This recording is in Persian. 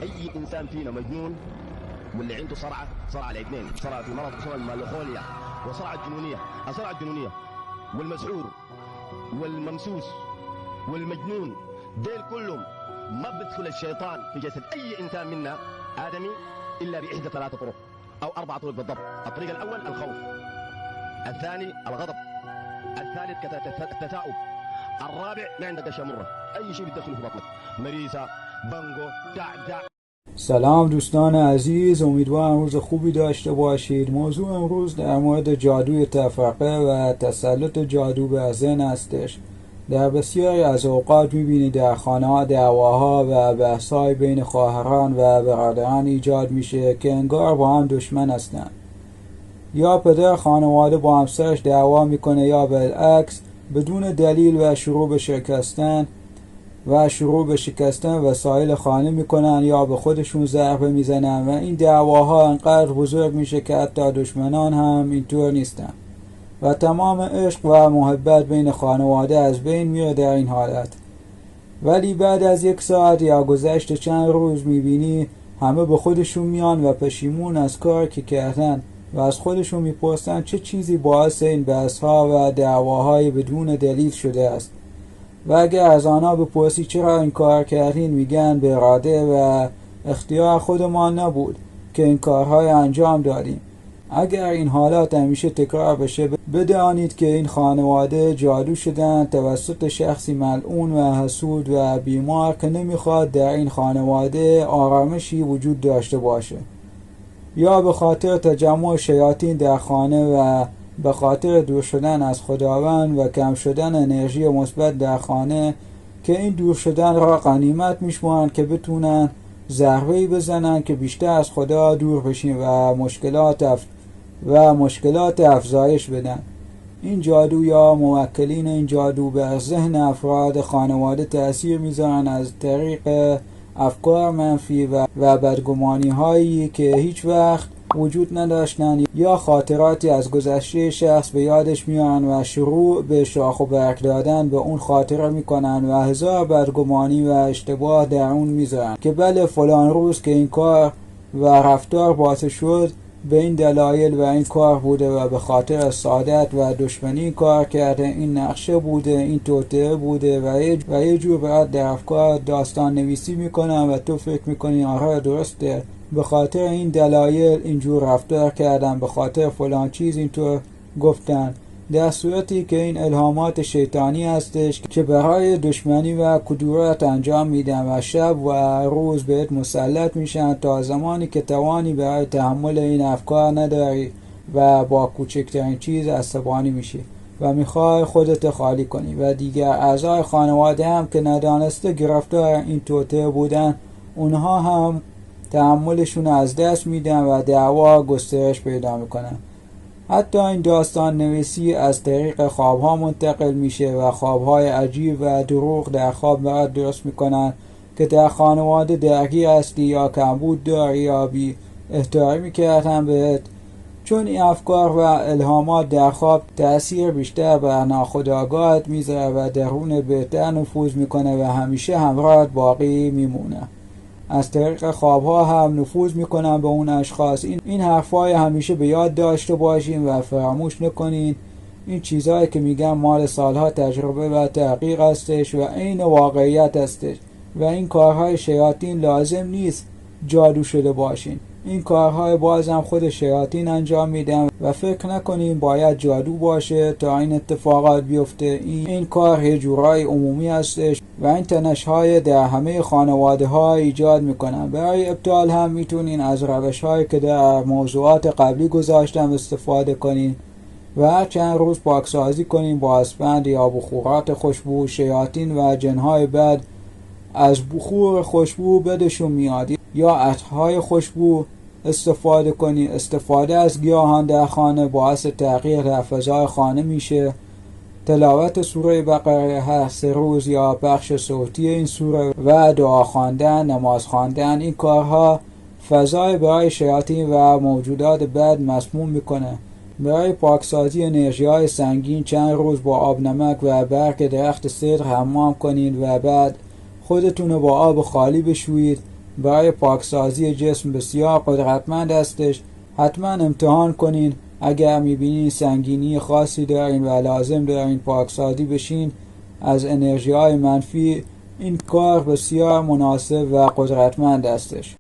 أي إنسان فينا مجنون واللي عنده صرع الاثنين، صرع في مرض اسمه المالوخوليا وصرع الجنونية، الصرع الجنونية والمسعور والممسوس والمجنون، ديل كلهم ما بيدخل الشيطان في جسد أي إنسان منا آدمي إلا بإحدى 3 طرق أو 4 طرق بالضبط. الطريق الأول الخوف، الثاني الغضب، الثالث التثاؤب، الرابع ما عندك أشياء مرة، أي شيء بتدخله في بطنك، مريسة، بانجو، دع. سلام دوستان عزیز، امیدوارم روز خوبی داشته باشید. موضوع امروز در مورد جادوی تفرقه و تسلط جادو بر ذهن هستش. در بسیاری از اوقات می‌بینید در خانه‌ها دعواها و بحث‌های بین خواهران و برادران ایجاد میشه که انگار با هم دشمن هستند. یا پدر خانواده با همسرش دعوا میکنه یا بالعکس، بدون دلیل و شروع به شکستن وسایل خانه میکنن یا به خودشون ضربه میزنن و این دعواها انقدر بزرگ میشه که حتی دشمنان هم اینطور نیستن و تمام عشق و محبت بین خانواده از بین میره در این حالت. ولی بعد از 1 ساعت یا گذشت چند روز میبینی همه به خودشون میان و پشیمون از کار که کردن و از خودشون میپرسن چه چیزی باعث این بحث‌ها و دعواهای بدون دلیل شده است. و اگر از آنها بپرسی چرا این کار کردین، میگن به اراده و اختیار خودمان نبود که این کارهای انجام دادیم. اگر این حالات همیشه تکرار بشه، بدانید که این خانواده جادو شدن توسط شخصی ملعون و حسود و بیمار که نمیخواد در این خانواده آرامشی وجود داشته باشه، یا به خاطر تجمع شیاطین در خانه و به خاطر دور شدن از خداوند و کم شدن انرژی مثبت در خانه که این دور شدن را غنیمت میشمارن که بتونن ضربه‌ای بزنن که بیشتر از خدا دور بشیم و مشکلات افزایش بدن. این جادو یا موکلین این جادو بر ذهن افراد خانواده تأثیر میذارن از طریق افکار منفی و بدگمانی هایی که هیچ وقت وجود نداشتن یا خاطراتی از گذشته شخص به یادش میان و شروع به شاخ و برگ دادن به اون خاطره میکنن و هزار بدگمانی و اشتباه در اون میذارن که بله فلان روز که این کار و رفتار باعث شد به این دلایل و این کار بوده و به خاطر سعادت و دشمنی کار کرده، این نقشه بوده، این توطئه بوده و یه جور برات در افکار داستان نویسی میکنن و تو فکر میکنی آره درسته، به خاطر این دلایل اینجور رفتار کردن، به خاطر فلان چیز اینطور گفتن، در صورتی که این الهامات شیطانی هستش که برای دشمنی و کدورت انجام میدن و شب و روز بهت مسلط میشن تا زمانی که توانی برای تحمل این افکار نداری و با کوچکترین چیز عصبانی میشی و میخوای خودت خالی کنی و دیگر اعضای خانواده هم که ندانسته گرفتار این توطئه بودن، اونها هم تحملشون از دست میدن و دعوا گسترش پیدا میکنن. حتی این داستان نویسی از طریق خوابها منتقل میشه و خوابهای عجیب و دروغ در خواب برات درست میکنن که در خانواده درگیر هستی یا کمبود داری یا بی احترامی کردن بهت، چون این افکار و الهامات در خواب تأثیر بیشتر بر ناخودآگاهت میذاره و درون بهتر نفوذ میکنه و همیشه همراهت باقی میمونه. از طریق خوابها هم نفوذ میکنن به اون اشخاص. این حرفای همیشه به یاد داشته باشین و فراموش نکنین. این چیزهایی که میگم مال سالها تجربه و تحقیق هستش و عین واقعیت هستش و این کارهای شیاطین لازم نیست جادو شده باشین. این کارهای بازم خود شیاطین انجام میدن و فکر نکنین باید جادو باشه تا این اتفاقات بیفته. این کار یه جورای عمومی هستش و این تنش‌های در همه خانواده‌ها ایجاد میکنن. برای ابطال هم میتونین از روش‌هایی که در موضوعات قبلی گذاشتم استفاده کنین و هر چند روز پاکسازی کنین با اسفند یا بخورات خوشبو. شیاطین و جن‌های بد از بخور خوشبو بدشون میاد یا عطرهای خوشبو استفاده کنی. استفاده از گیاهان در خانه باعث تغییر در فضای خانه میشه. تلاوت سوره بقره هر 3 روز یا پخش صوتی این سوره و دعا خواندن، نماز خواندن، این کارها فضای برای شیاطین و موجودات بد مسموم میکنه. برای پاکسازی انرژی‌های سنگین چند روز با آب نمک و برگ درخت سدر حمام کنید و بعد خودتون با آب خالی بشویید برای پاکسازی جسم بسیار قدرتمند هستش. حتما امتحان کنین. اگر میبینین سنگینی خاصی دارین و لازم دارین پاکسازی بشین از انرژی های منفی، این کار بسیار مناسب و قدرتمند هستش.